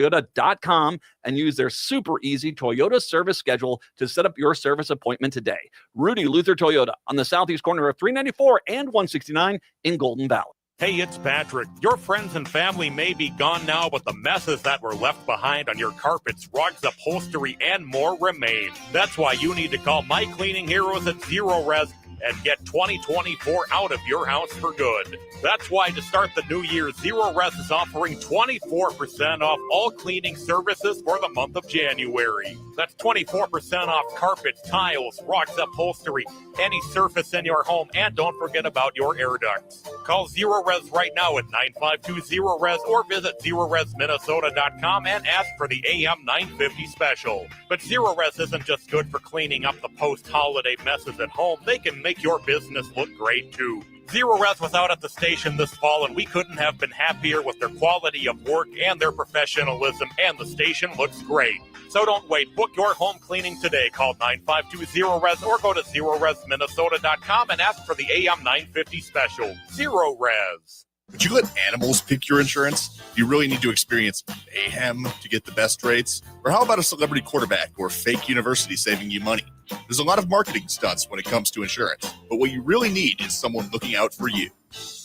Toyota.com and use their super easy Toyota service schedule to set up your service appointment today. Rudy Luther Toyota on the southeast corner of 394 and 169 in Golden Valley. Hey, it's Patrick. Your friends and family may be gone now, but the messes that were left behind on your carpets, rugs, upholstery, and more remain. That's why you need to call My Cleaning Heroes at Zero Res and get 2024 out of your house for good. That's why to start the new year, Zero Res is offering 24% off all cleaning services for the month of January. That's 24% off carpets, tiles, rugs, upholstery, any surface in your home, and don't forget about your air ducts. Call Zero Res right now at 952-ZERO-RES or visit ZeroResMinnesota.com and ask for the AM 950 special. But Zero Res isn't just good for cleaning up the post-holiday messes at home. They can make your business look great too. Zero Res was out at the station this fall, and we couldn't have been happier with their quality of work and their professionalism, and the station looks great. So don't wait. Book your home cleaning today. Call 952-ZERO-RES or go to ZeroResMinnesota.com and ask for the AM 950 special. Zero Res. Would you let animals pick your insurance? Do you really need to experience mayhem to get the best rates? Or how about a celebrity quarterback or fake university saving you money? There's a lot of marketing stunts when it comes to insurance, but what you really need is someone looking out for you.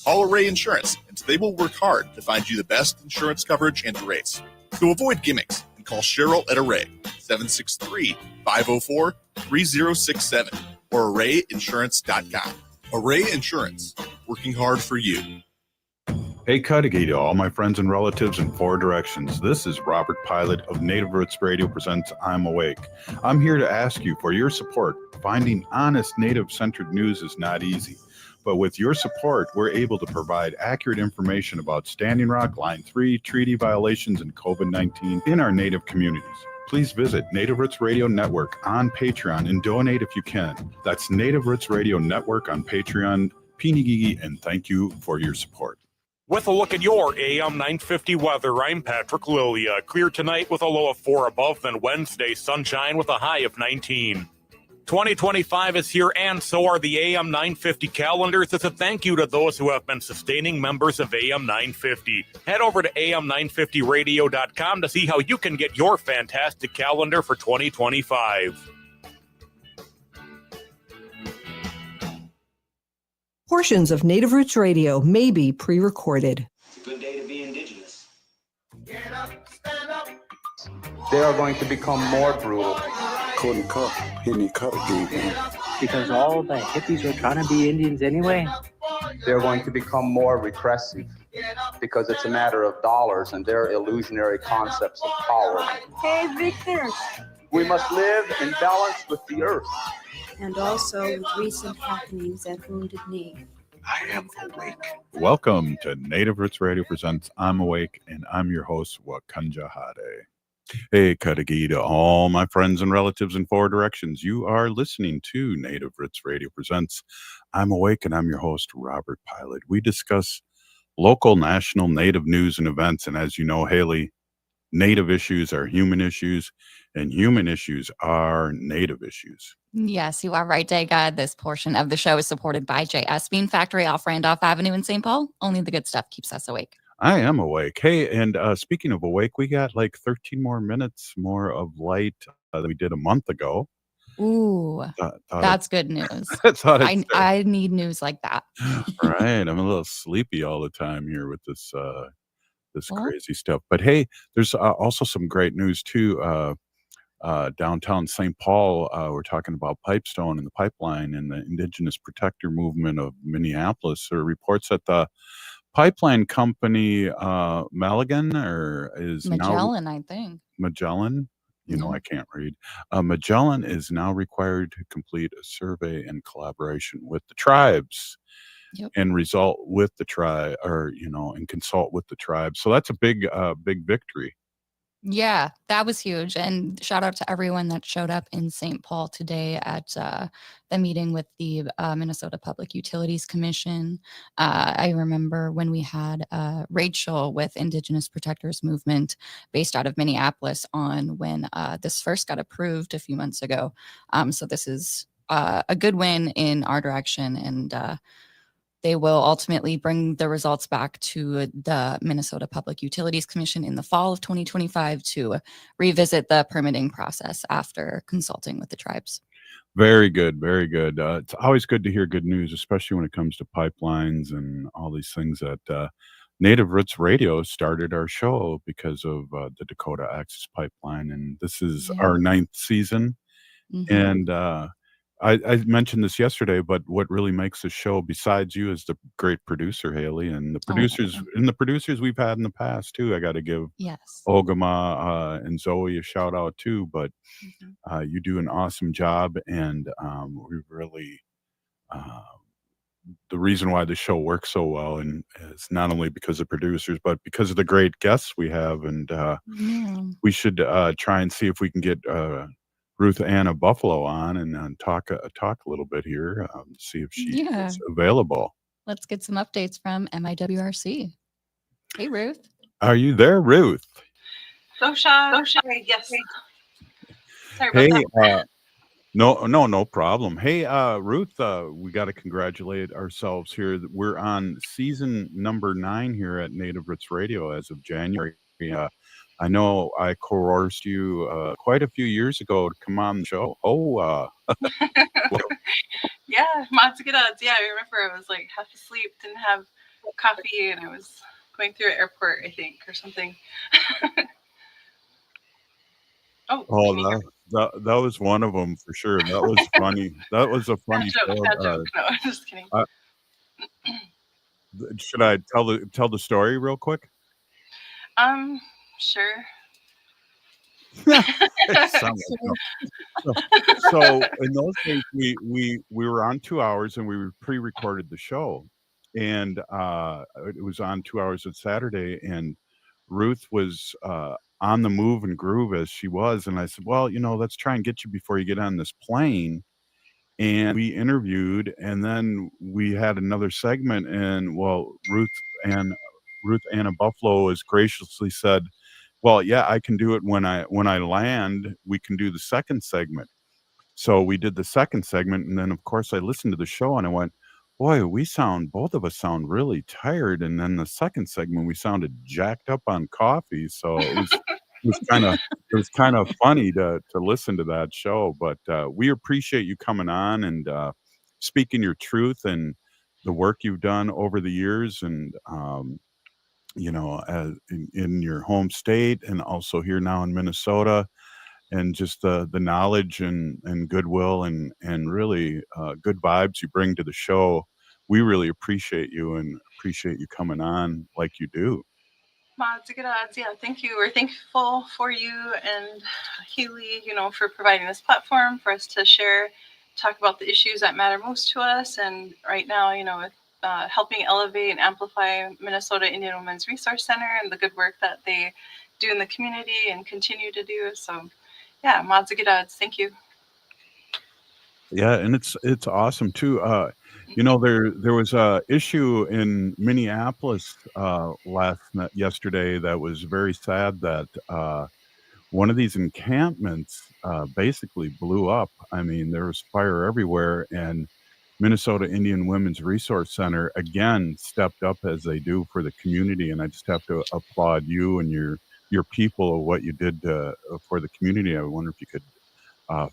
Call Array Insurance, and they will work hard to find you the best insurance coverage and rates. To avoid gimmicks, call Cheryl at Array, 763-504-3067, or arrayinsurance.com. Array Insurance, working hard for you. Hey, Cudahy to all my friends and relatives in four directions. This is Robert Pilot of Native Roots Radio presents I'm Awake. I'm here to ask you for your support. Finding honest Native-centered news is not easy, but with your support, we're able to provide accurate information about Standing Rock, Line 3, treaty violations, and COVID-19 in our Native communities. Please visit Native Roots Radio Network on Patreon and donate if you can. That's Native Roots Radio Network on Patreon. Pinigigi, and thank you for your support. With a look at your AM 950 weather, I'm Patrick Lilia. Clear tonight with a low of 4 above, then Wednesday, sunshine with a high of 19. 2025 is here, and so are the AM 950 calendars. It's a thank you to those who have been sustaining members of AM 950. Head over to am950radio.com to see how you can get your fantastic calendar for 2025. Portions of Native Roots Radio may be pre-recorded. It's a good day to be indigenous. Get up, stand up. They are going to become more brutal. Couldn't cut, hitting cut again. Because all the hippies are trying to be Indians anyway. They're going to become more repressive because it's a matter of dollars and their illusionary concepts of power. Hey, Victor. We must live in balance with the earth. And also with recent happenings at Wounded Knee. I am awake. Welcome to Native Roots Radio presents I'm Awake, and I'm your host, Wakanja Hade. Hey, Cudahy to all my friends and relatives in four directions. You are listening to Native Roots Radio presents I'm Awake, and I'm your host, Robert Pilot. We discuss local, national, Native news and events, and as you know, Haley, Native issues are human issues, and human issues are Native issues. Yes, you are right, Dega. This portion of the show is supported by JS Bean Factory off Randolph Avenue in St. Paul. Only the good stuff keeps us awake. I am awake. Hey, and speaking of awake, we got like 13 more minutes more of light than we did a month ago. Ooh, that's good news. I need news like that. Right. I'm a little sleepy all the time here with this crazy stuff. But hey, there's also some great news too. Downtown St. Paul, we're talking about Pipestone and the pipeline and the Indigenous Protector Movement of Minneapolis. There are reports that the pipeline company Magellan I think. Magellan. You know, I can't read. Magellan is now required to complete a survey in collaboration with the tribes. Yep. And result with the tribe, or and consult with the tribe. So that's a big victory. Yeah, that was huge. And shout out to everyone that showed up in St. Paul today at the meeting with the Minnesota Public Utilities Commission. I remember when we had Rachel with Indigenous Protectors Movement based out of Minneapolis on when this first got approved a few months ago. So this is a good win in our direction, and they will ultimately bring the results back to the Minnesota Public Utilities Commission in the fall of 2025 to revisit the permitting process after consulting with the tribes. Very good, very good. It's always good to hear good news, especially when it comes to pipelines and all these things that Native Roots Radio started our show because of the Dakota Access Pipeline, and this is our 9th season. And I mentioned this yesterday, but what really makes the show, besides you, is the great producer Haley, and the producers we've had in the past too. I got to give Ogama and Zoe a shout out too. But you do an awesome job, and we really. The reason why the show works so well and is not only because of producers, but because of the great guests we have. And we should try and see if we can get Ruth Anna Buffalo on and talk a little bit here, see if she is available. Let's get some updates from MIWRC. Hey, Ruth. Are you there, Ruth? Yes. Sorry Hey, about that. No problem. Hey, Ruth, we got to congratulate ourselves here. We're on season number 9 here at Native Roots Radio as of January. I know I coerced you quite a few years ago to come on the show. Yeah, lots of good odds. Yeah, I remember I was like half asleep, didn't have coffee, and I was going through an airport, I think, or something. That was one of them for sure. That was funny. That was a funny show. Bad joke. No, I'm just kidding. Should I tell the story real quick? Sure. So in those days, we were on 2 hours and we pre-recorded the show, and it was on 2 hours on Saturday, and Ruth was on the move and groove as she was, and I said, well, let's try and get you before you get on this plane. And we interviewed, and then we had another segment, and Ruth Anna Buffalo has graciously said, well, yeah, I can do it when I land. We can do the second segment. So we did the second segment, and then of course I listened to the show and I went, boy, both of us sound really tired. And then the second segment, we sounded jacked up on coffee. So it was kind of funny to listen to that show. But we appreciate you coming on and speaking your truth and the work you've done over the years, and in your home state and also here now in Minnesota, and just the knowledge and goodwill and really good vibes you bring to the show. We really appreciate you and appreciate you coming on like you do. It's a good odds. Yeah, thank you. We're thankful for you and Healy, for providing this platform for us to share, talk about the issues that matter most to us. And right now, with helping elevate and amplify Minnesota Indian Women's Resource Center and the good work that they do in the community and continue to do. So yeah, mods of good odds. Thank you. Yeah, and it's awesome too. There was a issue in Minneapolis yesterday that was very sad, that one of these encampments basically blew up. I mean, there was fire everywhere, and Minnesota Indian Women's Resource Center again stepped up as they do for the community, and I just have to applaud you and your people, what you did for the community. I wonder if you could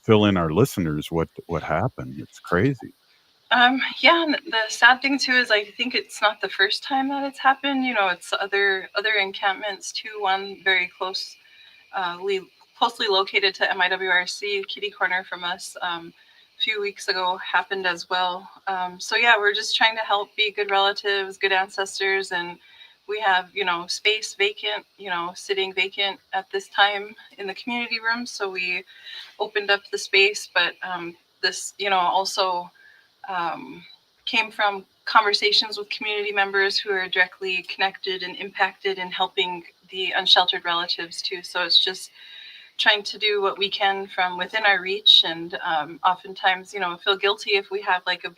fill in our listeners what happened. It's crazy. Yeah, and the sad thing too is I think it's not the first time that it's happened. It's other encampments too. One very closely located to MIWRC, kitty corner from us, a few weeks ago happened as well. So yeah, we're just trying to help be good relatives, good ancestors, and we have space vacant, sitting vacant at this time in the community room. So we opened up the space, but this also came from conversations with community members who are directly connected and impacted in helping the unsheltered relatives too. So it's just trying to do what we can from within our reach, and oftentimes feel guilty if we have like a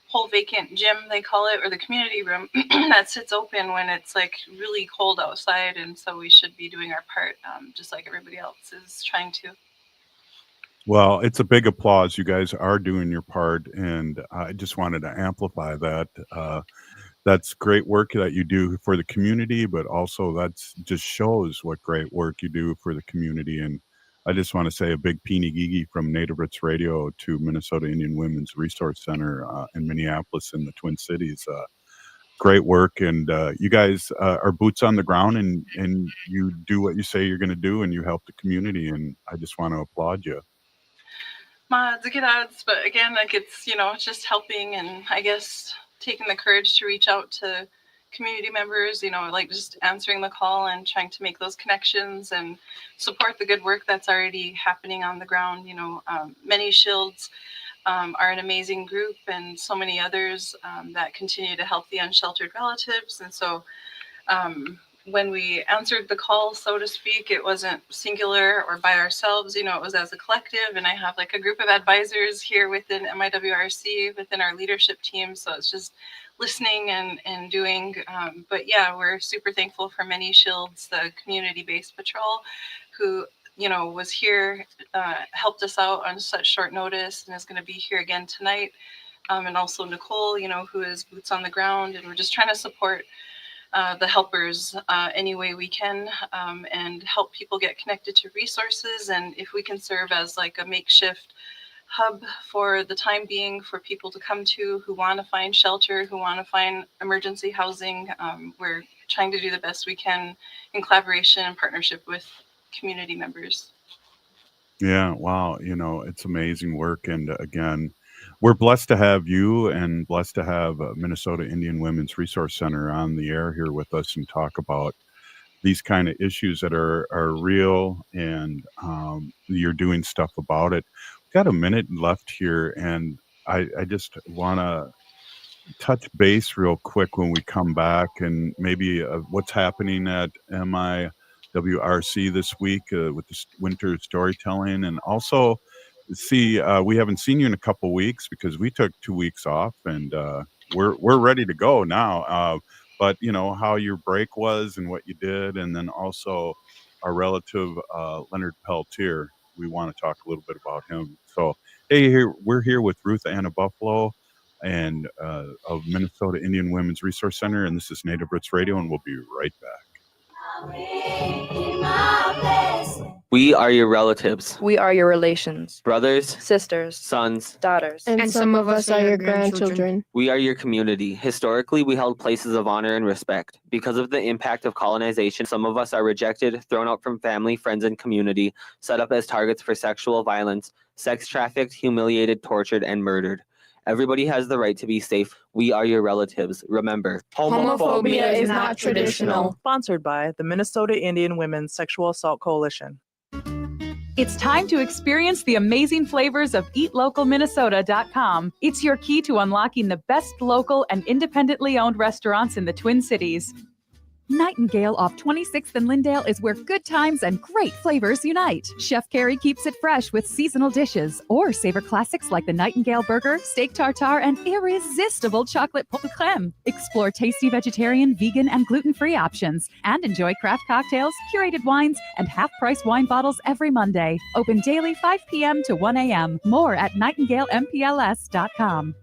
whole vacant gym, they call it, or the community room that sits open when it's like really cold outside. And so we should be doing our part, just like everybody else is trying to. Well, it's a big applause. You guys are doing your part, and I just wanted to amplify that. That's great work that you do for the community, but also that's just shows what great work you do for the community. And I just want to say a big peeny gigi from Native Roots Radio to Minnesota Indian Women's Resource Center in Minneapolis in the Twin Cities. Great work, and you guys are boots on the ground, and you do what you say you're going to do, and you help the community. And I just want to applaud you. Mods, good odds, but again, like it's just helping, and I guess taking the courage to reach out to community members, like just answering the call and trying to make those connections and support the good work that's already happening on the ground. Many Shields are an amazing group, and so many others that continue to help the unsheltered relatives. And so when we answered the call, so to speak, it wasn't singular or by ourselves, it was as a collective. And I have like a group of advisors here within MIWRC, within our leadership team. So it's just listening and doing. But yeah, we're super thankful for Many Shields, the community-based patrol, who was here, helped us out on such short notice, and is going to be here again tonight. And also Nicole, who is boots on the ground. And we're just trying to support the helpers any way we can, and help people get connected to resources. And if we can serve as like a makeshift hub for the time being for people to come to who want to find shelter, who want to find emergency housing, we're trying to do the best we can in collaboration and partnership with community members. Yeah, wow. It's amazing work. And again, we're blessed to have you and blessed to have Minnesota Indian Women's Resource Center on the air here with us and talk about these kind of issues that are real, and you're doing stuff about it. We've got a minute left here, and I just want to touch base real quick when we come back, and maybe what's happening at MIWRC this week with the winter storytelling, and also see we haven't seen you in a couple weeks because we took 2 weeks off, and we're ready to go now. But how your break was and what you did, and then also our relative Leonard Peltier. We want to talk a little bit about him. So hey, we're here with Ruth Anna Buffalo and of Minnesota Indian Women's Resource Center, and this is Native Roots Radio, and we'll be right back. We are your relatives. We are your relations. Brothers, sisters, sons, daughters. And some of us are your grandchildren. We are your community. Historically, we held places of honor and respect. Because of the impact of colonization, some of us are rejected, thrown out from family, friends, and community, set up as targets for sexual violence, sex trafficked, humiliated, tortured, and murdered. Everybody has the right to be safe. We are your relatives. Remember, homophobia is not traditional. Sponsored by the Minnesota Indian Women's Sexual Assault Coalition. It's time to experience the amazing flavors of eatlocalminnesota.com. It's your key to unlocking the best local and independently owned restaurants in the Twin Cities. Nightingale off 26th and Lindale is where good times and great flavors unite. Chef Carrie keeps it fresh with seasonal dishes, or savor classics like the Nightingale burger, steak tartare, and irresistible chocolate pot de crème. Explore tasty vegetarian, vegan, and gluten-free options, and enjoy craft cocktails, curated wines, and half-price wine bottles every Monday. Open daily 5 p.m. to 1 a.m. More at nightingalempls.com.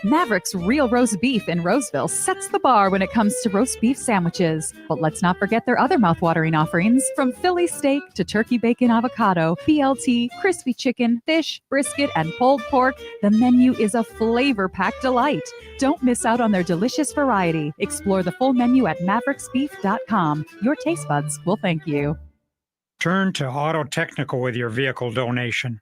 Maverick's Real Roast Beef in Roseville sets the bar when it comes to roast beef sandwiches. But let's not forget their other mouthwatering offerings. From Philly steak to turkey bacon avocado, BLT, crispy chicken, fish, brisket, and pulled pork, the menu is a flavor-packed delight. Don't miss out on their delicious variety. Explore the full menu at mavericksbeef.com. Your taste buds will thank you. Turn to Auto Technical with your vehicle donation.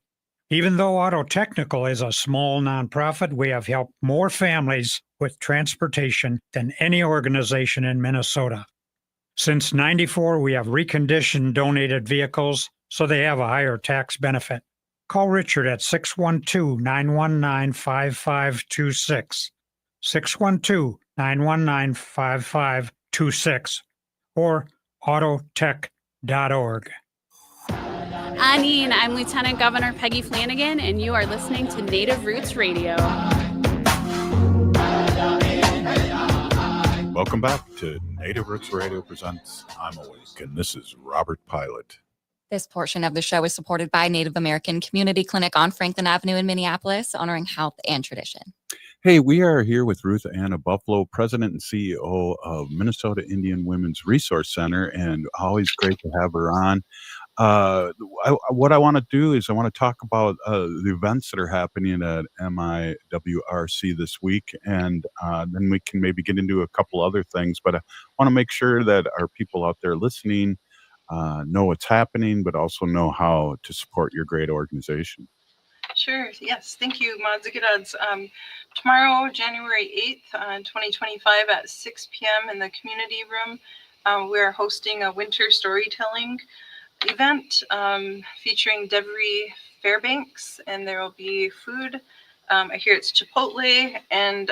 Even though Auto Technical is a small nonprofit, we have helped more families with transportation than any organization in Minnesota. Since '94, we have reconditioned donated vehicles so they have a higher tax benefit. Call Richard at 612-919-5526, 612-919-5526, or autotech.org. Anine, I'm Lieutenant Governor Peggy Flanagan, and you are listening to Native Roots Radio. Welcome back to Native Roots Radio presents I'm Awake, and this is Robert Pilot. This portion of the show is supported by Native American Community Clinic on Franklin Avenue in Minneapolis, honoring health and tradition. Hey, we are here with Ruth Anna Buffalo, President and CEO of Minnesota Indian Women's Resource Center, and always great to have her on. What I want to do is I want to talk about the events that are happening at MIWRC this week, and then we can maybe get into a couple other things. But I want to make sure that our people out there listening know what's happening, but also know how to support your great organization. Sure. Yes. Thank you, Mods. Tomorrow, January 8th, 2025 at 6 p.m. in the community room, we're hosting a winter storytelling event featuring Devery Fairbanks, and there will be food. I hear it's Chipotle, and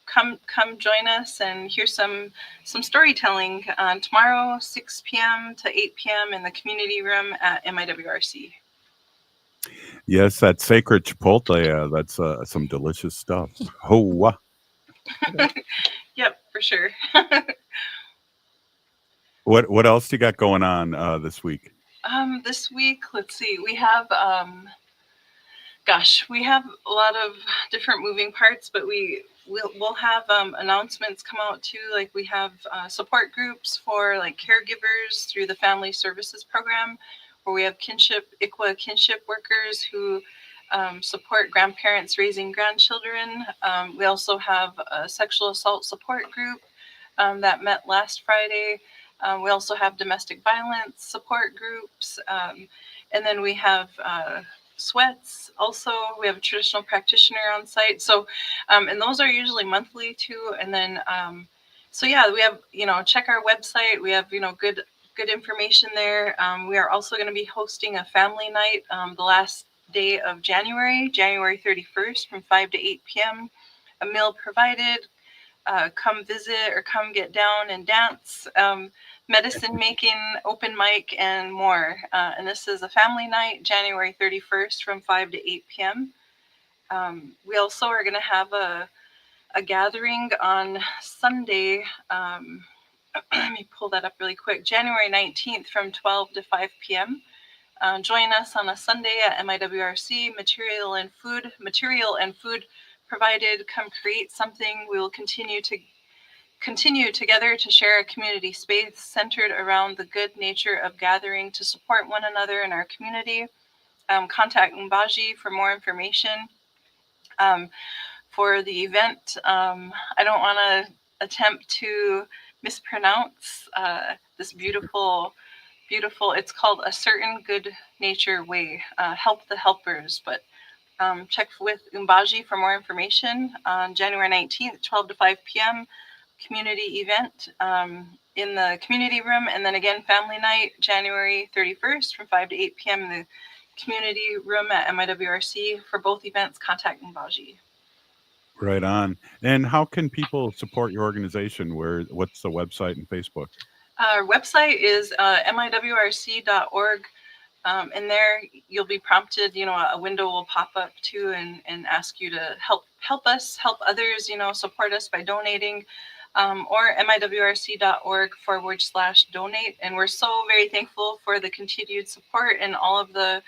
come join us and hear some storytelling tomorrow, 6 p.m. to 8 p.m. in the community room at MIWRC. Yes, that sacred Chipotle, that's some delicious stuff. Oh, Yep, for sure. What else do you got going on this week? This week, let's see, we have we have a lot of different moving parts, but we'll have announcements come out too. Like we have support groups for like caregivers through the Family Services Program, where we have ICWA kinship workers who support grandparents raising grandchildren. We also have a sexual assault support group that met last Friday. We also have domestic violence support groups. And then we have sweats. Also, we have a traditional practitioner on site. So, and those are usually monthly too. And then, we have, check our website. We have, good information there. We are also going to be hosting a family night the last day of January 31st from 5 to 8 p.m. A meal provided. Come visit or come get down and dance. Medicine making, open mic, and more. And this is a family night, January 31st from 5 to 8 p.m. We also are going to have a gathering on Sunday. Let me pull that up really quick. January 19th from 12 to 5 p.m. Join us on a Sunday at MIWRC. Material and food provided. Come create something. We will continue together to share a community space centered around the good nature of gathering to support one another in our community. Contact Mbaji for more information. For the event, I don't want to attempt to mispronounce this beautiful, it's called A Certain Good Nature Way, Help the Helpers, but check with Mbaji for more information on January 19th, 12 to 5 p.m. community event in the community room. And then again, family night, January 31st from 5 to 8 p.m. in the community room at MIWRC. For both events, contact Mbaji. Right on. And how can people support your organization? What's the website and Facebook? Our website is miwrc.org. And there you'll be prompted, a window will pop up too and ask you to help us, help others, support us by donating, or miwrc.org/donate. And we're so very thankful for the continued support and all of the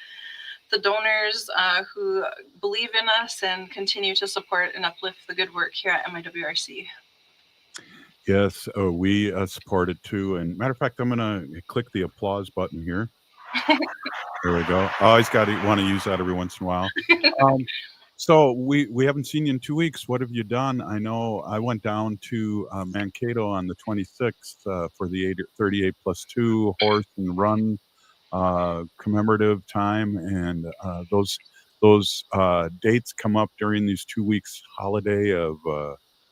donors who believe in us and continue to support and uplift the good work here at MIWRC. Yes, we support it too. And matter of fact, I'm going to click the applause button here. There we go. I always want to use that every once in a while. So we haven't seen you in 2 weeks. What have you done? I know I went down to Mankato on the 26th for the 38+2 horse and run commemorative time, and those dates come up during these 2 weeks holiday of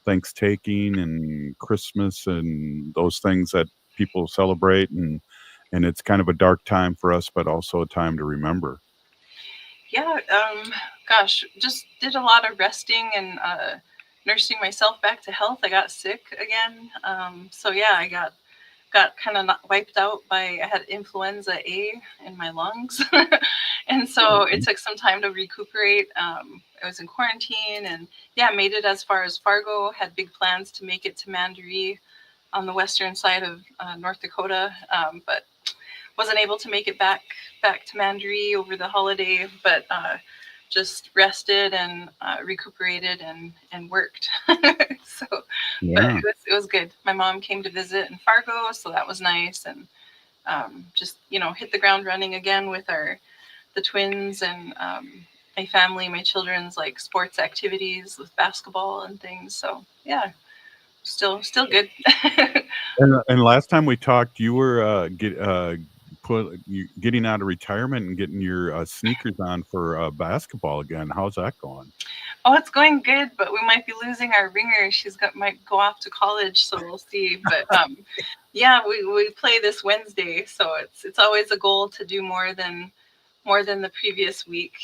Thanksgiving and Christmas and those things that people celebrate, and it's kind of a dark time for us, but also a time to remember. Yeah, just did a lot of resting and nursing myself back to health. I got sick again. I got kind of wiped out I had influenza A in my lungs. And so it took some time to recuperate. I was in quarantine and made it as far as Fargo, had big plans to make it to Mandaree on the western side of North Dakota. But wasn't able to make it back to Mandaree over the holiday, but just rested and recuperated and worked. So, but it was good. My mom came to visit in Fargo, so that was nice, and just hit the ground running again with the twins and my family, my children's like sports activities with basketball and things. So yeah, still good. And last time we talked, you were getting out of retirement and getting your sneakers on for basketball again. How's that going? Oh, it's going good, but we might be losing our ringer. Might go off to college, so we'll see. But yeah, we play this Wednesday, so it's always a goal to do more than the previous week.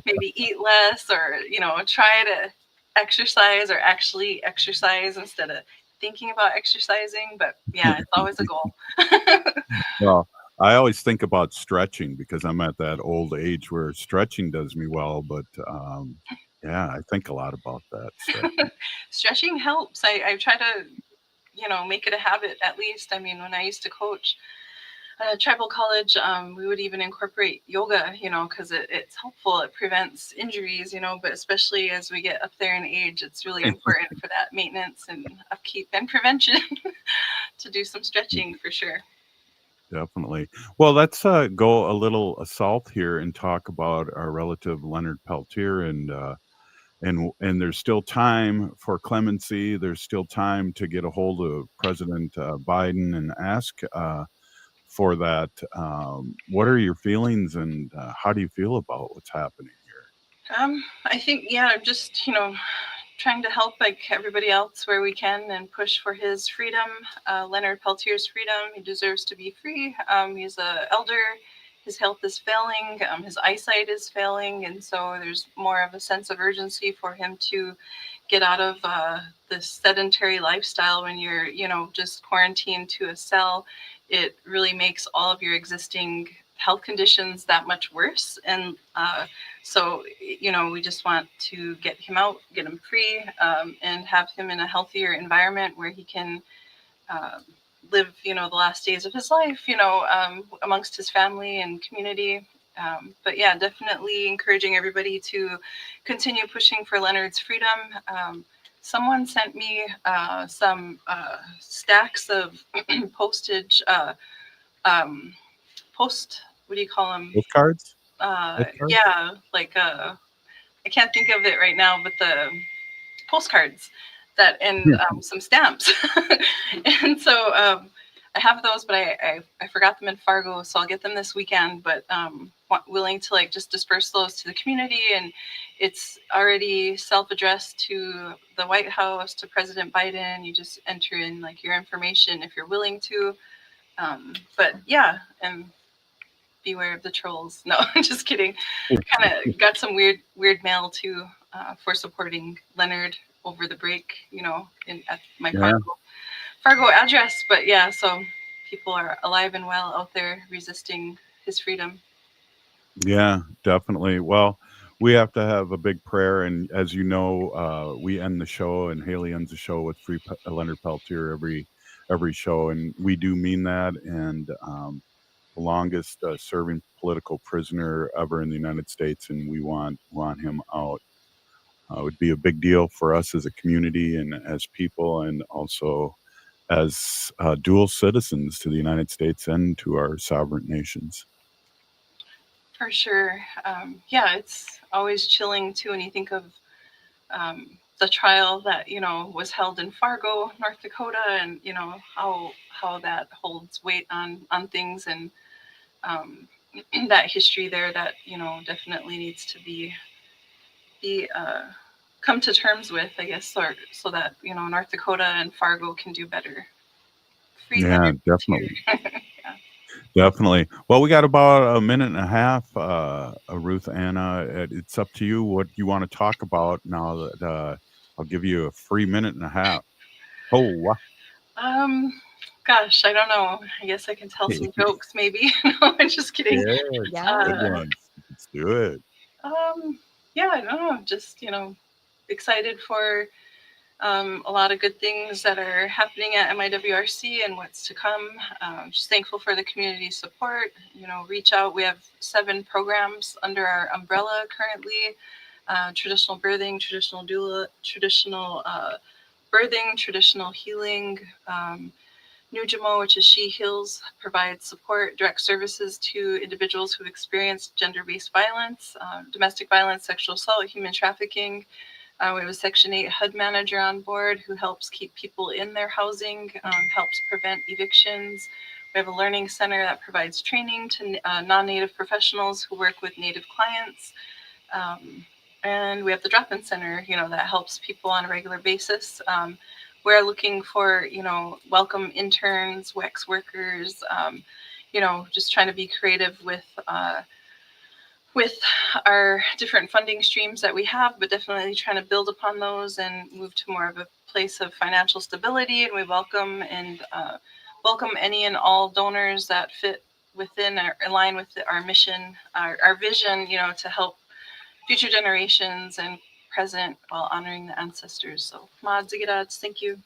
Maybe eat less, or try to exercise or actually exercise instead of thinking about exercising. But yeah, it's always a goal. Well, I always think about stretching because I'm at that old age where stretching does me well, but yeah, I think a lot about that. Stretching helps. I try to, make it a habit at least. I mean, when I used to coach at tribal college, we would even incorporate yoga, because it's helpful. It prevents injuries, but especially as we get up there in age, it's really important for that maintenance and upkeep and prevention to do some stretching for sure. Definitely. Well, let's go a little south here and talk about our relative Leonard Peltier, and there's still time for clemency. There's still time to get a hold of President Biden and ask for that. What are your feelings, and how do you feel about what's happening here? I think, just trying to help like everybody else where we can and push for his freedom. Leonard Peltier's freedom. He deserves to be free. He's an elder. His health is failing. His eyesight is failing. And so there's more of a sense of urgency for him to get out of this sedentary lifestyle. When you're, just quarantined to a cell, it really makes all of your existing health conditions that much worse. And so, we just want to get him out, get him free, and have him in a healthier environment where he can live, the last days of his life, amongst his family and community. But yeah, definitely encouraging everybody to continue pushing for Leonard's freedom. Someone sent me some stacks of postage, what do you call them? Postcards? Yeah, like I can't think of it right now, but the postcards and some stamps. And so I have those, but I forgot them in Fargo, so I'll get them this weekend. But willing to like just disperse those to the community, and it's already self-addressed to the White House, to President Biden. You just enter in like your information if you're willing to. But yeah, and beware of the trolls. No, I'm just kidding. Kind of got some weird mail too for supporting Leonard over the break, at my Fargo address. But yeah, so people are alive and well out there resisting his freedom. Yeah, definitely. Well, we have to have a big prayer, and as you know, we end the show, and Haley ends the show with Free Leonard Peltier every show, and we do mean that. And the longest serving political prisoner ever in the United States, and we want him out. It would be a big deal for us as a community and as people, and also as dual citizens to the United States and to our sovereign nations. For sure. Yeah, it's always chilling too when you think of the trial that was held in Fargo, North Dakota, and how that holds weight on things, and that history there that definitely needs to be come to terms with, I guess, so that North Dakota and Fargo can do better. Yeah, definitely. Yeah. Definitely. Well, we got about a minute and a half, Ruth Anna. It's up to you what you want to talk about now that I'll give you a free minute and a half. Oh, wow. Gosh, I don't know. I guess I can tell some jokes, maybe. No, I'm just kidding. Yeah, good ones. Let's do it. Yeah, I don't know. Just, excited for a lot of good things that are happening at MIWRC and what's to come. Just thankful for the community support. Reach out. We have 7 programs under our umbrella currently. Traditional birthing, traditional doula, traditional birthing, traditional healing. Nujimo, which is She Heals, provides support, direct services to individuals who've experienced gender-based violence, domestic violence, sexual assault, human trafficking. We have a Section 8 HUD manager on board who helps keep people in their housing, helps prevent evictions. We have a learning center that provides training to non-Native professionals who work with Native clients. And we have the drop-in center, that helps people on a regular basis. We're looking for, welcome interns, wax workers, just trying to be creative with our different funding streams that we have, but definitely trying to build upon those and move to more of a place of financial stability. And we welcome any and all donors that fit within or align with our mission, our vision, to help future generations and present while honoring the ancestors. So, Madzigadats, thank you.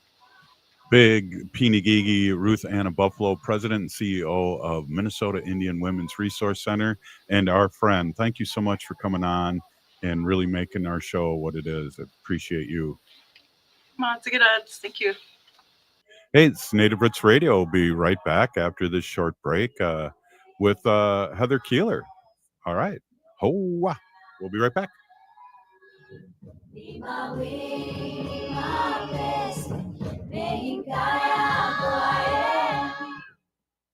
Big Pinigigi, Ruth Anna Buffalo, President and CEO of Minnesota Indian Women's Resource Center, and our friend. Thank you so much for coming on and really making our show what it is. I appreciate you. Madzigadats, thank you. Hey, it's Native Roots Radio. We'll be right back after this short break with Heather Keeler. All right. Hoa. We'll be right back.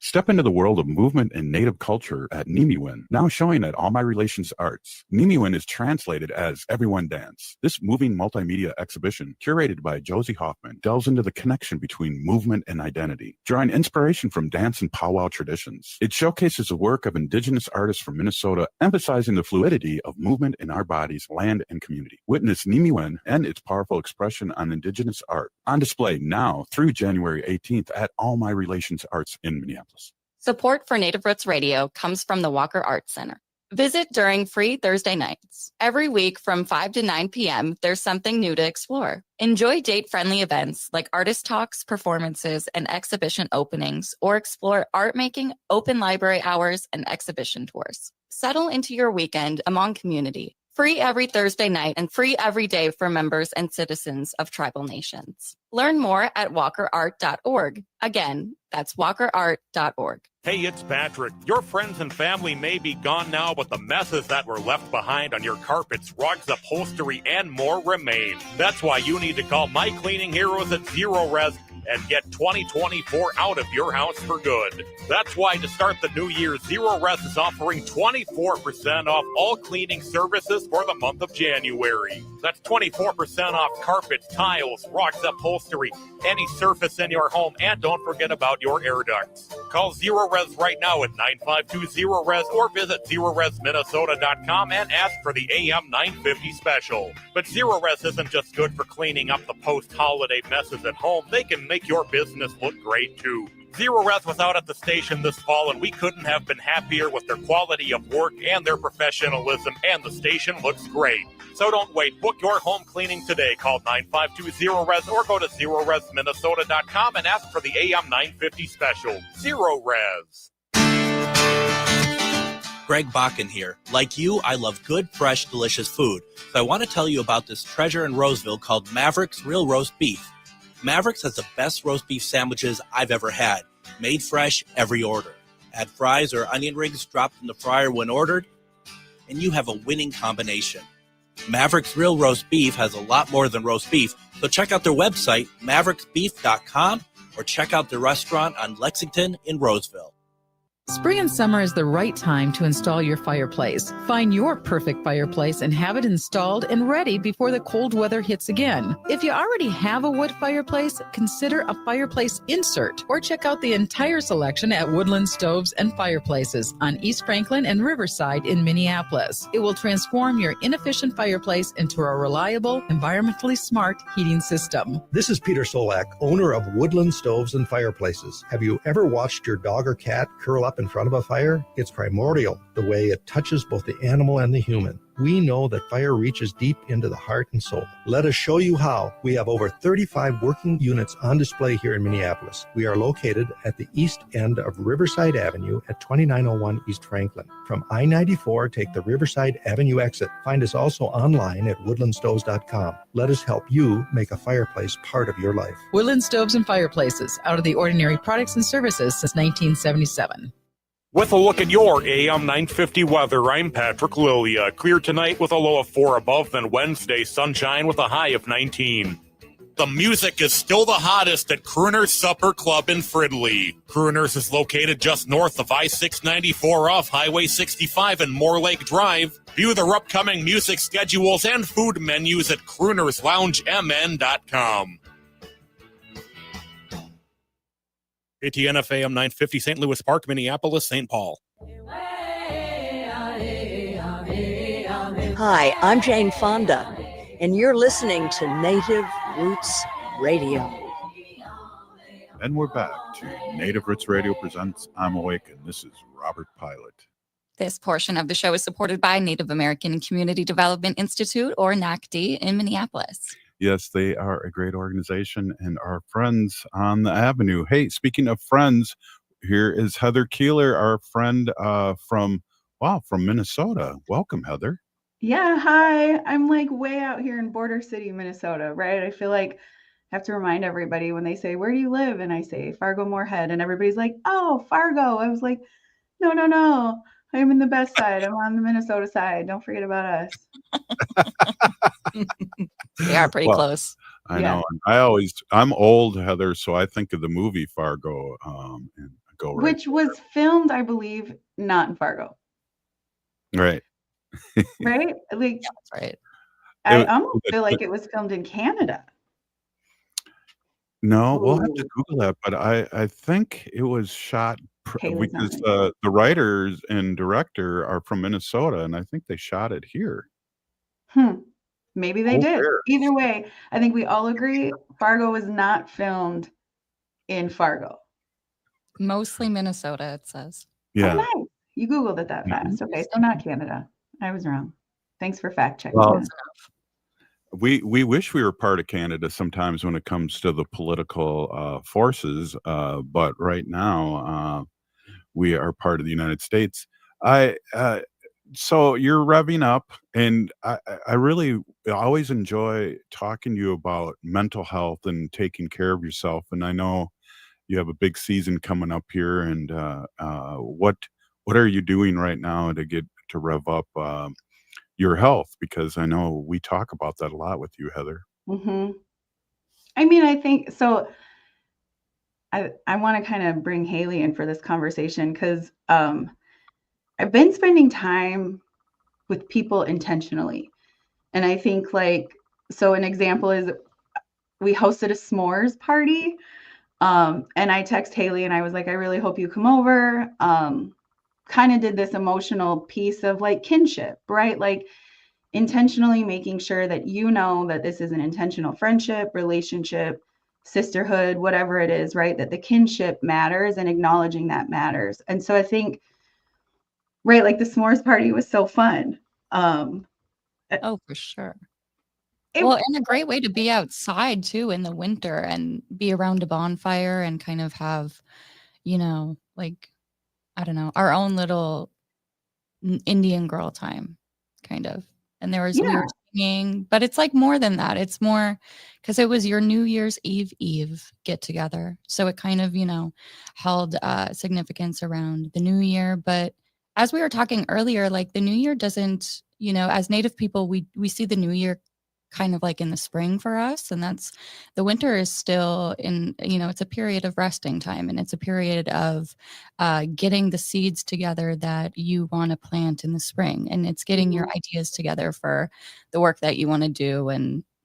Step into the world of movement and Native culture at Nimiwin, now showing at All My Relations Arts. Nimiwin is translated as Everyone Dance. This moving multimedia exhibition, curated by Josie Hoffman, delves into the connection between movement and identity, drawing inspiration from dance and powwow traditions. It showcases the work of Indigenous artists from Minnesota, emphasizing the fluidity of movement in our bodies, land, and community. Witness Nimiwin and its powerful expression on Indigenous art, on display now through January 18th at All My Relations Arts in Minneapolis. Support for Native Roots Radio comes from the Walker Arts Center. Visit during free Thursday nights. Every week from 5 to 9 p.m., there's something new to explore. Enjoy date-friendly events like artist talks, performances, and exhibition openings, or explore art making, open library hours, and exhibition tours. Settle into your weekend among community. Free every Thursday night and free every day for members and citizens of tribal nations. Learn more at walkerart.org. Again, that's walkerart.org. Hey, it's Patrick. Your friends and family may be gone now, but the messes that were left behind on your carpets, rugs, upholstery, and more remain. That's why you need to call My Cleaning Heroes at Zero Res and get 2024 out of your house for good. That's why to start the new year, Zero Res is offering 24% off all cleaning services for the month of January. That's 24% off carpets, tiles, rugs, upholstery, any surface in your home, and don't forget about your air ducts. Call Zero Res right now at 952-ZERO-RES or visit ZeroResMinnesota.com and ask for the AM 950 special. But Zero Res isn't just good for cleaning up the post-holiday messes at home. They can make your business look great too. Zero Res was out at the station this fall, and we couldn't have been happier with their quality of work and their professionalism, and the station looks great. So don't wait. Book your home cleaning today. Call 952-ZERO-RES or go to ZeroResMinnesota.com and ask for the AM 950 special. Zero Res. Greg Bakken here. Like you, I love good, fresh, delicious food. So I want to tell you about this treasure in Roseville called Maverick's Real Roast Beef. Maverick's has the best roast beef sandwiches I've ever had. Made fresh every order. Add fries or onion rings dropped in the fryer when ordered, and you have a winning combination. Maverick's Real Roast Beef has a lot more than roast beef, so check out their website, mavericksbeef.com, or check out their restaurant on Lexington in Roseville. Spring and summer is the right time to install your fireplace. Find your perfect fireplace and have it installed and ready before the cold weather hits again. If you already have a wood fireplace, consider a fireplace insert or check out the entire selection at Woodland Stoves and Fireplaces on East Franklin and Riverside in Minneapolis. It will transform your inefficient fireplace into a reliable, environmentally smart heating system. This is Peter Solak, owner of Woodland Stoves and Fireplaces. Have you ever watched your dog or cat curl up in front of a fire? It's primordial, the way it touches both the animal and the human. We know that fire reaches deep into the heart and soul. Let us show you how. We have over 35 working units on display here in Minneapolis. We are located at the east end of Riverside Avenue at 2901 East Franklin. From I-94, take the Riverside Avenue exit. Find us also online at woodlandstoves.com. Let us help you make a fireplace part of your life. Woodland Stoves and Fireplaces, out of the ordinary products and services since 1977. With a look at your AM 950 weather, I'm Patrick Lilia. Clear tonight with a low of 4 above, then Wednesday, sunshine with a high of 19. The music is still the hottest at Crooner's Supper Club in Fridley. Crooner's is located just north of I-694 off Highway 65 and Moore Lake Drive. View their upcoming music schedules and food menus at croonersloungemn.com. ATNF AM 950, St. Louis Park, Minneapolis, St. Paul. Hi, I'm Jane Fonda, and you're listening to Native Roots Radio. And we're back to Native Roots Radio presents I'm Awake, and this is Robert Pilot. This portion of the show is supported by Native American Community Development Institute, or NACD, in Minneapolis. Yes, they are a great organization and our friends on the avenue. Hey, speaking of friends, here is Heather Keeler, our friend from Minnesota. Welcome, Heather. Yeah, hi. I'm like way out here in Border City, Minnesota, right? I feel like I have to remind everybody when they say, where do you live? And I say Fargo Moorhead, and everybody's like, oh, Fargo. I was like, no. I'm in the best side. I'm on the Minnesota side. Don't forget about us. They are pretty close. I know. I'm old, Heather, so I think of the movie Fargo and go right. Which was filmed, I believe, not in Fargo. Right. Right? Like, yeah, that's right. I almost feel like it was filmed in Canada. No, we'll have to Google that, but I think it was shot because the writers and director are from Minnesota, and I think they shot it here. Maybe they did. There. Either way, I think we all agree Fargo was not filmed in Fargo. Mostly Minnesota, it says. Yeah. Oh, nice. You Googled it that fast. Okay, so not Canada. I was wrong. Thanks for fact checking. Well, we wish we were part of Canada sometimes when it comes to the political forces, but right now we are part of the United States. So you're revving up, and I really always enjoy talking to you about mental health and taking care of yourself. And I know you have a big season coming up here, and what are you doing right now to rev up your health? Because I know we talk about that a lot with you, Heather. Mm-hmm. I mean, I think so. I want to kind of bring Haley in for this conversation because I've been spending time with people intentionally. And I think so an example is we hosted a s'mores party. And I text Haley and I was like, I really hope you come over. Kind of did this emotional piece of kinship, right? Like intentionally making sure that you know that this is an intentional friendship, relationship, sisterhood, whatever it is, right? That the kinship matters and acknowledging that matters. And so I think, right, the s'mores party was so fun. Oh, for sure. And a great way to be outside too in the winter and be around a bonfire and kind of have, I don't know, our own little Indian girl time, kind of. And we were singing, but it's more than that. It's more because it was your New Year's Eve get together. So it kind of, held significance around the new year. But as we were talking earlier, the new year doesn't, as Native people, we see the new year kind of in the spring for us. And the winter is still in, it's a period of resting time, and it's a period of getting the seeds together that you want to plant in the spring. And it's getting your ideas together for the work that you want to do,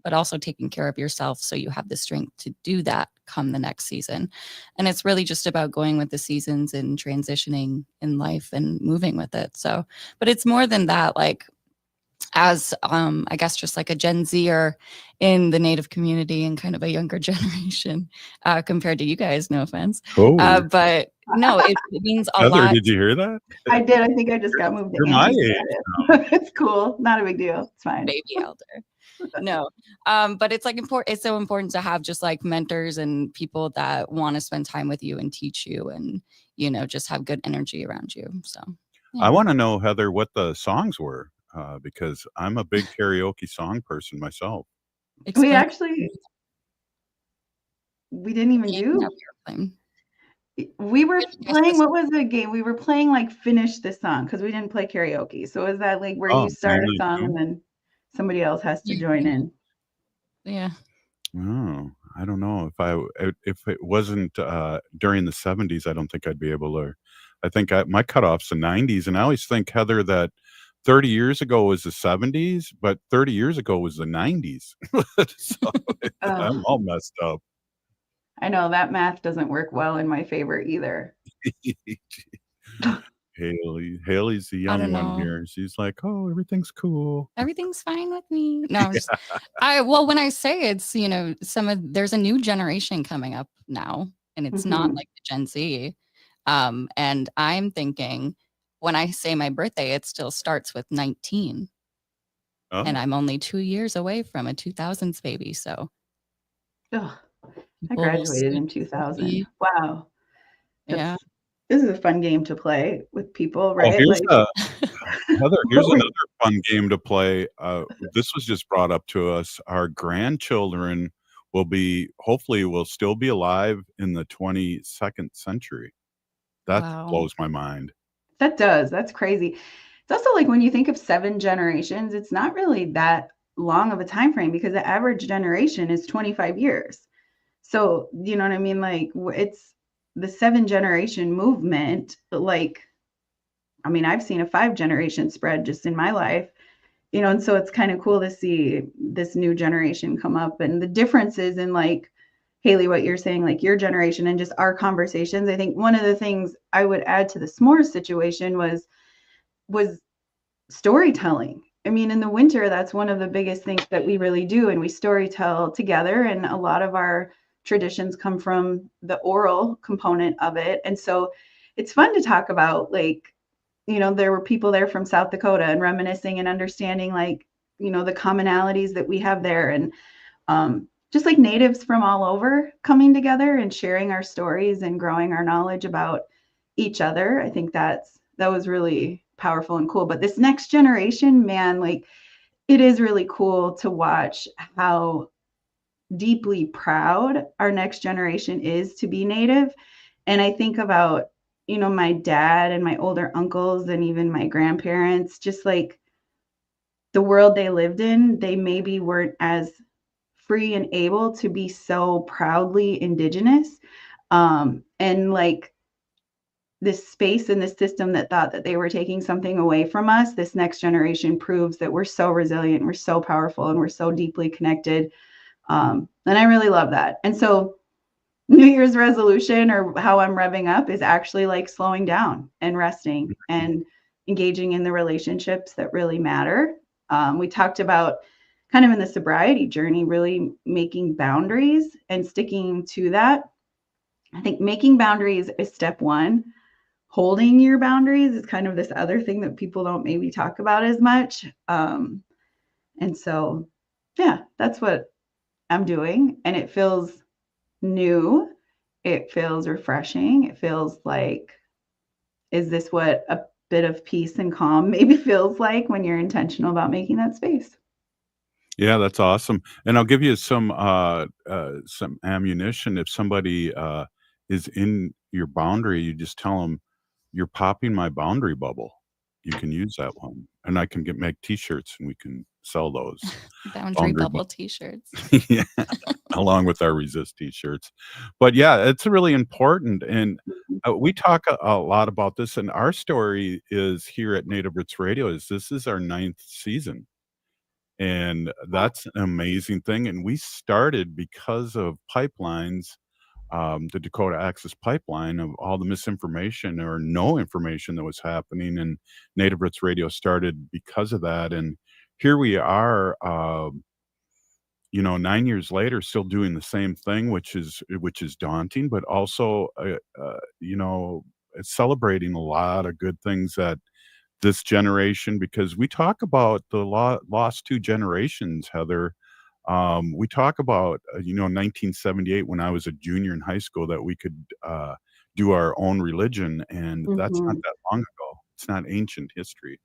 but also taking care of yourself so you have the strength to do that come the next season. And it's really just about going with the seasons and transitioning in life and moving with it. So, but it's more than that, as I guess just a Gen Zer in the Native community and kind of a younger generation compared to you guys, no offense. Oh. But No, it means a Heather, lot. did you hear that? I did. I think I just got moved to You're my Angie age status. It's cool. Not a big deal. It's fine. Baby elder. No, but it's like important. It's so important to have just like mentors and people that want to spend time with you and teach you, and just have good energy around you. So I want to know, Heather, what the songs were, because I'm a big karaoke song person myself. We actually we didn't even do. We were playing. What was the game? We were playing like finish this song because we didn't play karaoke. So is that like where Oh, you start name a that song tune? and then somebody else has to join in? Yeah. Oh, I don't know if it wasn't during the 70s. I don't think I'd be able to. I think my cutoff's the 90s, and I always think, Heather, that 30 years ago was the 70s, but 30 years ago was the 90s. So I'm all messed up. I know that math doesn't work well in my favor either. Haley's the I young don't one know. here. She's like, "Oh, everything's cool." Everything's fine with me. No, I'm just, well, when I say it's, there's a new generation coming up now, and it's not like the Gen Z. And I'm thinking when I say my birthday, it still starts with 19. And Oh. I'm only 2 years away from a 2000s baby. So Ugh, I people will graduated in soon 2000. be- Wow. Yeah. This is a fun game to play with people, Oh, right? here's Heather, here's Wait. another fun game to play. This was just brought up to us. Our grandchildren hopefully will still be alive in the 22nd century. That Wow. blows my mind. That does. That's crazy. It's also like when you think of 7 generations, it's not really that long of a time frame because the average generation is 25 years. So, you know what I mean? Like it's the 7 generation movement, like I mean, I've seen a 5 generation spread just in my life, and so it's kind of cool to see this new generation come up and the differences in like Haley, what you're saying, like your generation and just our conversations. I think one of the things I would add to the s'mores situation was storytelling. I mean, in the winter, that's one of the biggest things that we really do, and we storytell together. And a lot of our traditions come from the oral component of it, and so it's fun to talk about. Like, there were people there from South Dakota and reminiscing and understanding, like, the commonalities that we have there, and just like natives from all over coming together and sharing our stories and growing our knowledge about each other. I think that was really powerful and cool. But this next generation, man, like it is really cool to watch how deeply proud our next generation is to be Native. And I think about, my dad and my older uncles and even my grandparents, just like the world they lived in, they maybe weren't as free and able to be so proudly Indigenous. And like this space and this system that thought that they were taking something away from us, this next generation proves that we're so resilient, we're so powerful, and we're so deeply connected. And I really love that. And so New Year's resolution, or how I'm revving up, is actually like slowing down and resting and engaging in the relationships that really matter. We talked about kind of in the sobriety journey, really making boundaries and sticking to that. I think making boundaries is step one. Holding your boundaries is kind of this other thing that people don't maybe talk about as much. And so, yeah, that's what I'm doing. And it feels new. It feels refreshing. It feels like, is this what a bit of peace and calm maybe feels like when you're intentional about making that space? Yeah, that's awesome. And I'll give you some ammunition. If somebody is in your boundary, you just tell them, "You're popping my boundary bubble." You can use that one, and I can make T-shirts, and we can sell those. Boundary bubble T-shirts. Yeah, along with our resist T-shirts. But yeah, it's really important, and we talk a lot about this. And our story is here at Native Roots Radio. This is our 9th season. And that's an amazing thing, and we started because of pipelines, the Dakota Access Pipeline, of all the misinformation or no information that was happening, and Native Roots Radio started because of that, and here we are, 9 years later, still doing the same thing, which is daunting, but also, it's celebrating a lot of good things that this generation, because we talk about the lost two generations, Heather. We talk about, 1978 when I was a junior in high school that we could do our own religion, and that's not that long ago. It's not ancient history.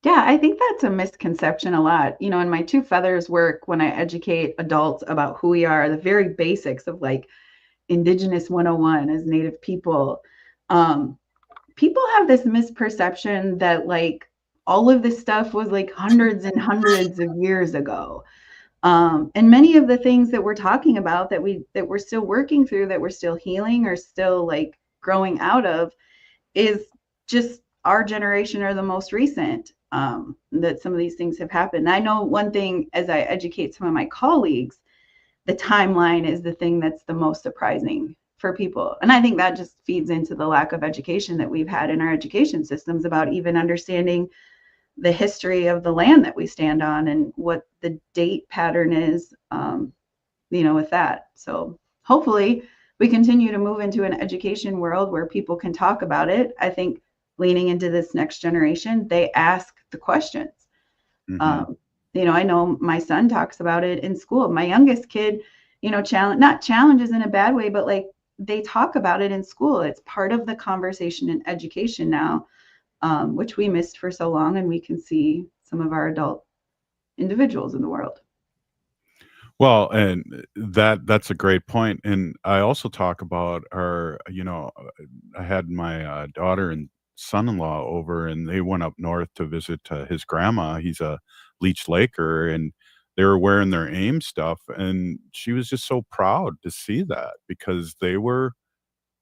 Yeah, I think that's a misconception a lot. In my Two Feathers work, when I educate adults about who we are, the very basics of like Indigenous 101 as Native people, people have this misperception that like all of this stuff was like hundreds and hundreds of years ago. And many of the things that we're talking about that we're still working through, that we're still healing or still like growing out of, is just our generation or the most recent, that some of these things have happened. I know one thing, as I educate some of my colleagues, the timeline is the thing that's the most surprising for people. And I think that just feeds into the lack of education that we've had in our education systems about even understanding the history of the land that we stand on and what the date pattern is, with that. So hopefully we continue to move into an education world where people can talk about it. I think leaning into this next generation, they ask the questions. I know my son talks about it in school. My youngest kid, not challenges in a bad way, but like they talk about it in school. It's part of the conversation in education now, which we missed for so long, and we can see some of our adult individuals in the world. Well, and that's a great point. And I also talk about I had my daughter and son-in-law over, and they went up north to visit his grandma. He's a Leech Laker, and they were wearing their AIM stuff, and she was just so proud to see that, because they were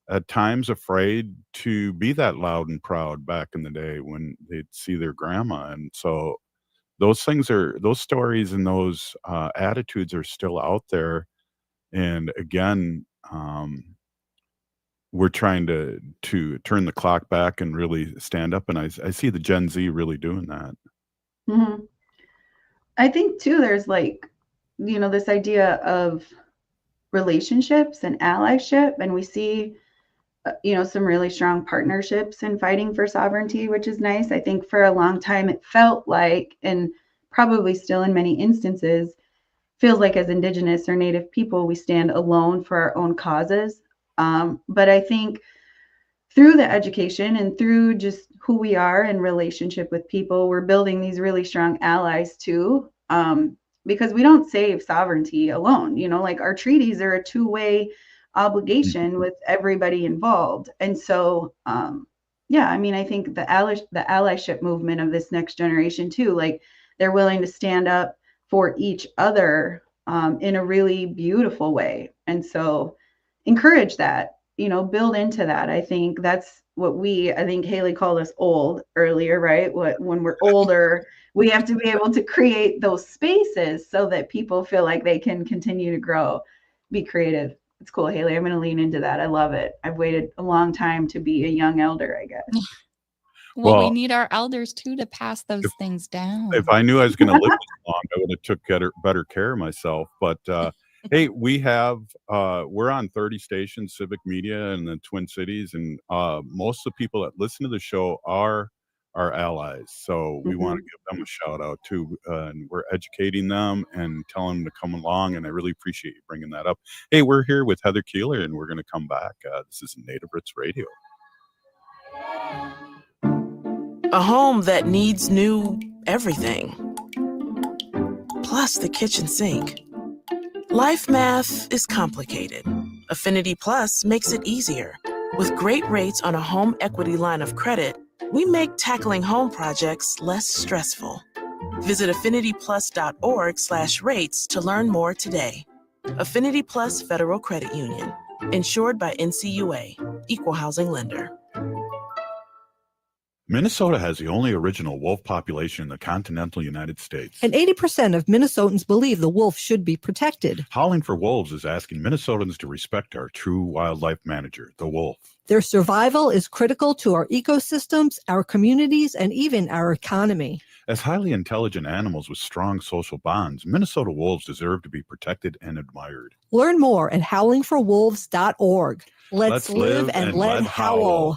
at times afraid to be that loud and proud back in the day when they'd see their grandma. And so those stories and those attitudes are still out there. And again, we're trying to turn the clock back and really stand up. And I see the Gen Z really doing that. Mm-hmm. I think too, there's like, this idea of relationships and allyship, and we see, some really strong partnerships in fighting for sovereignty, which is nice. I think for a long time it felt like, and probably still in many instances, feels like as Indigenous or Native people, we stand alone for our own causes. But I think through the education and through just who we are in relationship with people, we're building these really strong allies too, because we don't save sovereignty alone. Like our treaties are a two-way obligation with everybody involved. And so, I think the allyship movement of this next generation too, like they're willing to stand up for each other in a really beautiful way. And so encourage that, build into that. I think that's what I think Haley called us old earlier, right? When we're older, we have to be able to create those spaces so that people feel like they can continue to grow, be creative. It's cool, Haley. I'm going to lean into that. I love it. I've waited a long time to be a young elder, I guess. Well, we need our elders too to pass those things down. If I knew I was going to live this long, I would have took better care of myself. But hey, we're on 30 stations, civic media in the Twin Cities, and most of the people that listen to the show are our allies. So we want to give them a shout out too. And we're educating them and telling them to come along. And I really appreciate you bringing that up. Hey, we're here with Heather Keeler, and we're going to come back. This is Native Roots Radio. A home that needs new everything, plus the kitchen sink. Life math is complicated. Affinity Plus makes it easier. With great rates on a home equity line of credit, we make tackling home projects less stressful. Visit affinityplus.org/rates to learn more today. Affinity Plus Federal Credit Union, insured by NCUA, Equal Housing Lender. Minnesota has the only original wolf population in the continental United States. And 80% of Minnesotans believe the wolf should be protected. Howling for Wolves is asking Minnesotans to respect our true wildlife manager, the wolf. Their survival is critical to our ecosystems, our communities, and even our economy. As highly intelligent animals with strong social bonds, Minnesota wolves deserve to be protected and admired. Learn more at howlingforwolves.org. Let's live and let howl.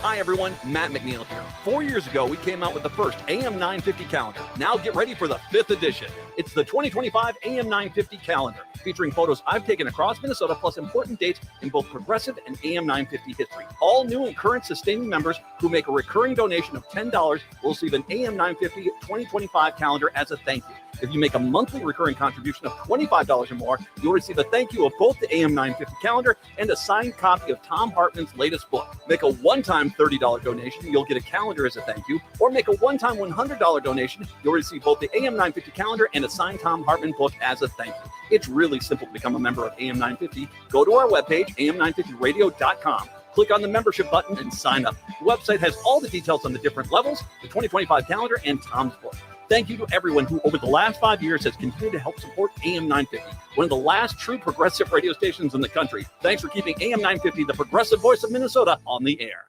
Hi everyone, Matt McNeil here. 4 years ago, we came out with the first AM 950 calendar. Now get ready for the 5th edition. It's the 2025 AM 950 calendar, featuring photos I've taken across Minnesota, plus important dates in both progressive and AM 950 history. All new and current sustaining members who make a recurring donation of $10 will receive an AM 950 2025 calendar as a thank you. If you make a monthly recurring contribution of $25 or more, you'll receive a thank you of both the AM 950 calendar and a signed copy of Tom Hartman's latest book. Make a one-time $30 donation, you'll get a calendar as a thank you, or make a one-time $100 donation, you'll receive both the AM 950 calendar and a signed Tom Hartman book as a thank you. It's really simple to become a member of AM 950. Go to our webpage, am950radio.com. Click on the membership button and sign up. The website has all the details on the different levels, the 2025 calendar, and Tom's book. Thank you to everyone who over the last 5 years has continued to help support AM 950, one of the last true progressive radio stations in the country. Thanks for keeping AM 950, the progressive voice of Minnesota, on the air.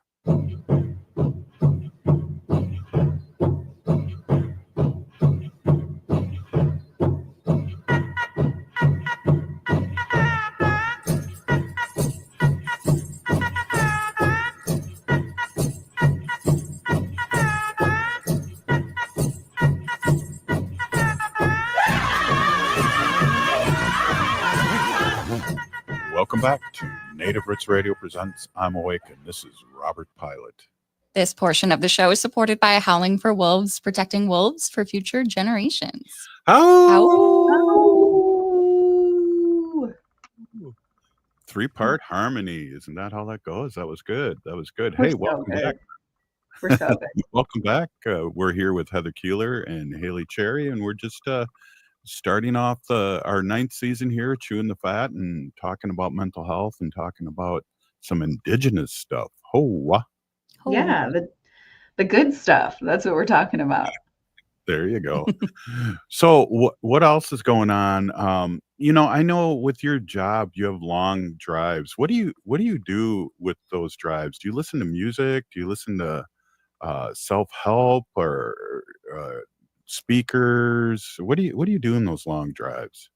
Welcome back to Native Roots Radio presents I'm Awake, and this is Robert Pilot. This portion of the show is supported by Howling for Wolves, protecting wolves for future generations. Three-part harmony. Isn't that how that goes? That was good. That was good. We're Hey, so welcome good. back. We're so good. Welcome back. We're here with Heather Keeler and Haley Cherry, and we're just starting off our 9th season here, chewing the fat and talking about mental health and talking about some indigenous stuff. Yeah, the good stuff. That's what we're talking about. There you go. So what else is going on? I know with your job you have long drives. What do you do with those drives? Do you listen to music? Do you listen to self-help or speakers? What do you do in those long drives?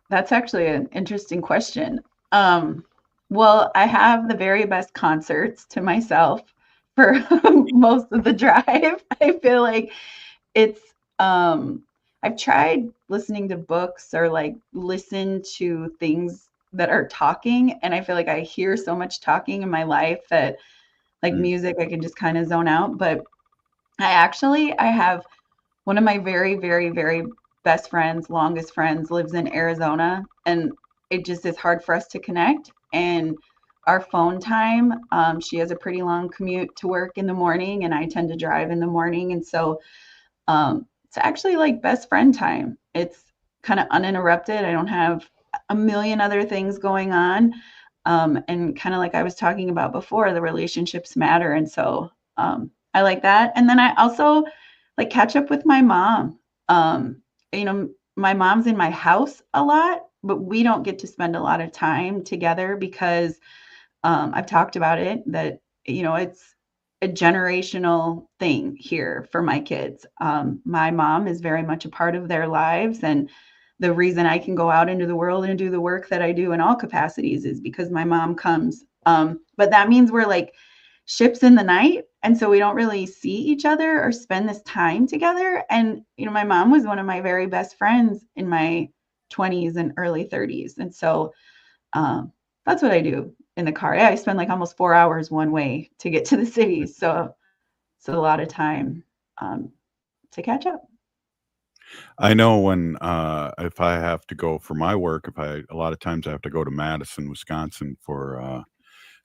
That's actually an interesting question. Well, I have the very best concerts to myself for most of the drive. I feel like it's I've tried listening to books or like listen to things that are talking, and I feel like I hear so much talking in my life that like music I can just kind of zone out. But I have one of my very, very, very best friends, longest friends, lives in Arizona, and it just is hard for us to connect. And our phone time, she has a pretty long commute to work in the morning, and I tend to drive in the morning. And so it's actually like best friend time. It's kind of uninterrupted. I don't have a million other things going on. And kind of like I was talking about before, the relationships matter. And so I like that. And then I also like catch up with my mom. My mom's in my house a lot, but we don't get to spend a lot of time together because I've talked about it that, it's a generational thing here for my kids. My mom is very much a part of their lives. And the reason I can go out into the world and do the work that I do in all capacities is because my mom comes. But that means we're like ships in the night. And so we don't really see each other or spend this time together. And, my mom was one of my very best friends in my 20s and early 30s. And so that's what I do in the car. Yeah, I spend like almost 4 hours one way to get to the city. So it's a lot of time to catch up. I know when if I have to go for my work, a lot of times I have to go to Madison, Wisconsin for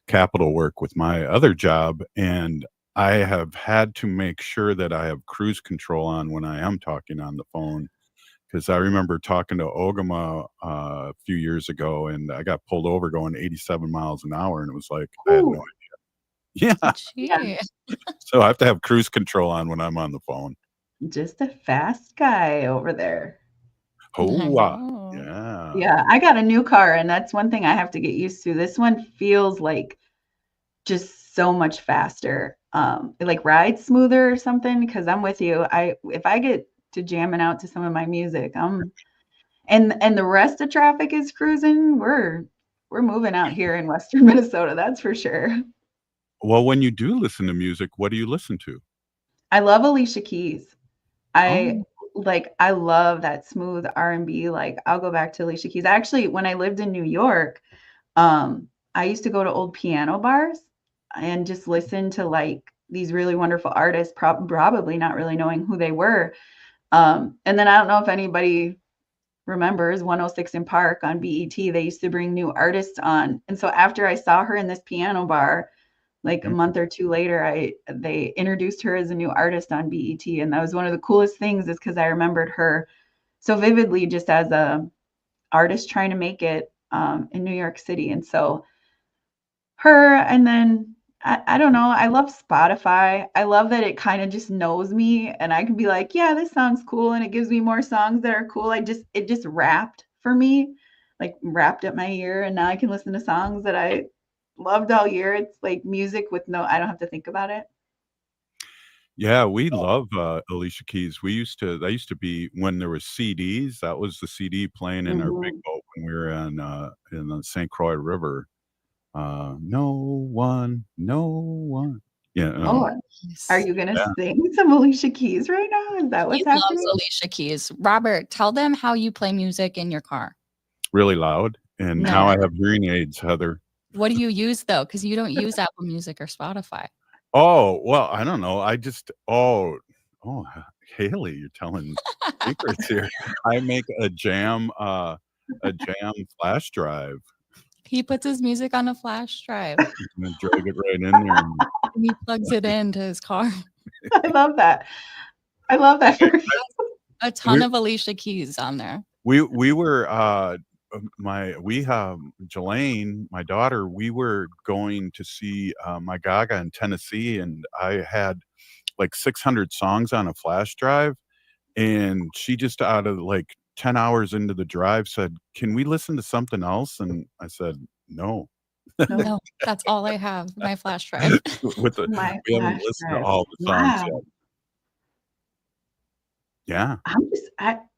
capital work with my other job, and I have had to make sure that I have cruise control on when I am talking on the phone, because I remember talking to Ogama a few years ago, and I got pulled over going 87 miles an hour, and it was like I had no idea. Yeah. So I have to have cruise control on when I'm on the phone. Just a fast guy over there. Yeah. Yeah, I got a new car, and that's one thing I have to get used to. This one feels like just so much faster. It like rides smoother or something, because I'm with you. If I get to jamming out to some of my music, and the rest of traffic is cruising, we're moving out here in Western Minnesota, that's for sure. Well, when you do listen to music, what do you listen to? I love Alicia Keys. I Oh. I love that smooth R&B. Like I'll go back to Alicia Keys. Actually, when I lived in New York, I used to go to old piano bars and just listen to like these really wonderful artists, probably not really knowing who they were. And then I don't know if anybody remembers 106 in Park on BET. They used to bring new artists on. And so after I saw her in this piano bar, like a month or two later, they introduced her as a new artist on BET. And that was one of the coolest things, is because I remembered her so vividly just as a artist trying to make it in New York City. And so her, and then I don't know, I love Spotify. I love that it kind of just knows me and I can be like, yeah, this sounds cool. And it gives me more songs that are cool. It just wrapped for me, like wrapped at my ear. And now I can listen to songs that I loved all year. It's like music with I don't have to think about it. Yeah, we love Alicia Keys. That used to be when there was CDs. That was the CD playing in our big boat when we were in the St. Croix River. No one. Yeah. Oh, are you gonna sing some Alicia Keys right now? Is that what's He happening? loves Alicia Keys. Robert, tell them how you play music in your car. Really loud, and No. how I have hearing aids, Heather. What do you use though? Because you don't use Apple Music or Spotify. Oh, well, I don't know. Haley, you're telling secrets here. I make a jam flash drive. He puts his music on a flash drive. And then drag it right in there. And he plugs it into his car. I love that. I love that. A ton of Alicia Keys on there. We were Jelaine, my daughter, we were going to see my Gaga in Tennessee, and I had like 600 songs on a flash drive, and she just out of like 10 hours into the drive said, "Can we listen to something else?" And I said, "No." No, that's all I have, my flash drive. We haven't listened to all the songs yet. Yeah.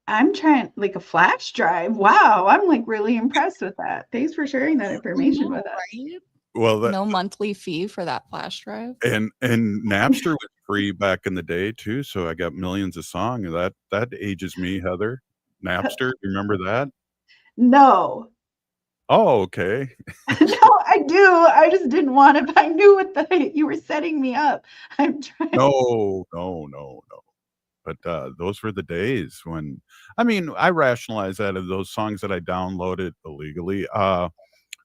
I'm trying like a flash drive. Wow, I'm like really impressed with that. Thanks for sharing that information with us. Right? Well, No monthly fee for that flash drive. And Napster was free back in the day too, so I got millions of songs. That ages me, Heather. Napster, you remember that? No. Oh, okay. No, I do. I just didn't want it, but I knew you were setting me up. I'm trying. No. But those were the days when, I rationalize that of those songs that I downloaded illegally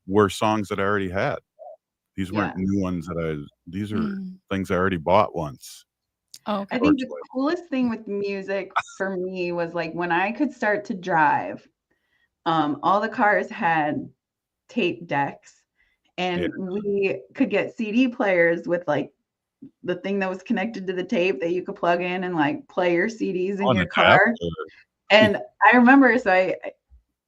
were songs that I already had. These weren't new ones these are things I already bought once. Oh, okay. I think the coolest thing with music for me was like when I could start to drive, all the cars had tape decks, and we could get CD players with like the thing that was connected to the tape that you could plug in and like play your CDs in your car. And I remember, so I,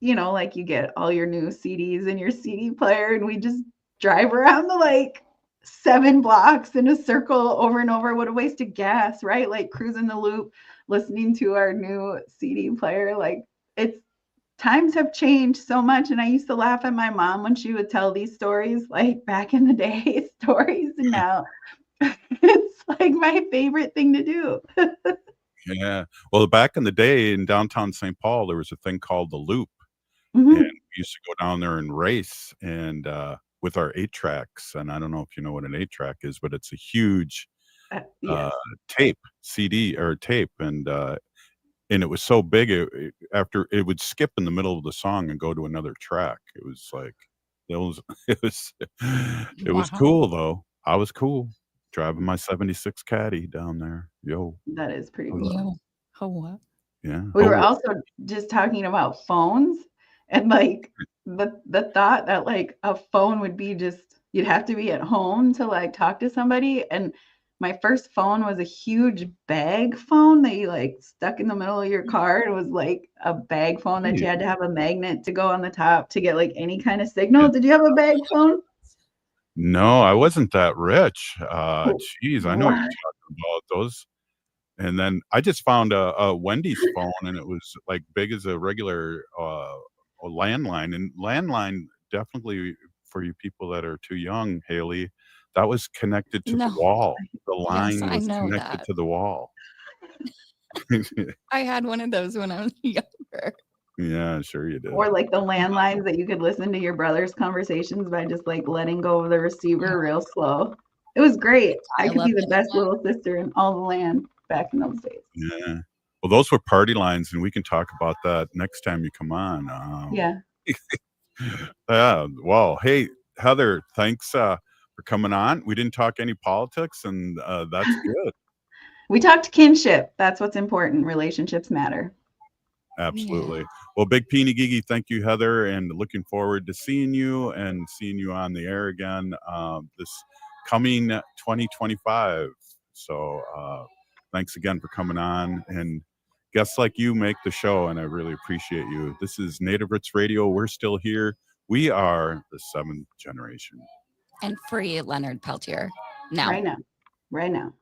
like you get all your new CDs in your CD player, and we just drive around the like 7 blocks in a circle over and over. What a waste of gas, right? Like cruising the loop, listening to our new CD player. Like times have changed so much. And I used to laugh at my mom when she would tell these stories, like back in the day stories. And now it's like my favorite thing to do. Yeah. Well, back in the day in downtown St. Paul, there was a thing called the Loop. Mm-hmm. And we used to go down there and race and with our 8-tracks. And I don't know if you know what an 8-track is, but it's a huge tape, CD or tape. And it was so big, after it would skip in the middle of the song and go to another track. It was like, it was cool though. I was cool driving my 76 Caddy down there. Yo. That is pretty cool. Oh, what? Yeah. We were also just talking about phones, and like the thought that like a phone would be just, you'd have to be at home to like talk to somebody. And my first phone was a huge bag phone that you like stuck in the middle of your car. It was like a bag phone that you had to have a magnet to go on the top to get like any kind of signal. Did you have a bag phone? No, I wasn't that rich. Geez, I know what you're talking about. Those. And then I just found a Wendy's phone, and it was like big as a regular a landline. And landline, definitely for you people that are too young, Haley, that was connected to the No. wall. The Yes, line I was know connected that. to the wall. I had one of those when I was younger. Yeah, sure you did. Or like the landlines that you could listen to your brother's conversations by just like letting go of the receiver real slow. It was great. I could be the best little sister in all the land back in those days. Yeah. Well, those were party lines, and we can talk about that next time you come on. Yeah. Yeah. Well, hey, Heather, thanks for coming on. We didn't talk any politics, and that's good. We talked kinship. That's what's important. Relationships matter. Absolutely. Well, big Peeny Gigi, thank you, Heather, and looking forward to seeing you on the air again this coming 2025. So thanks again for coming on. And guests like you make the show, and I really appreciate you. This is Native Roots Radio. We're still here. We are the 7th generation. And free Leonard Peltier. Now. Right now.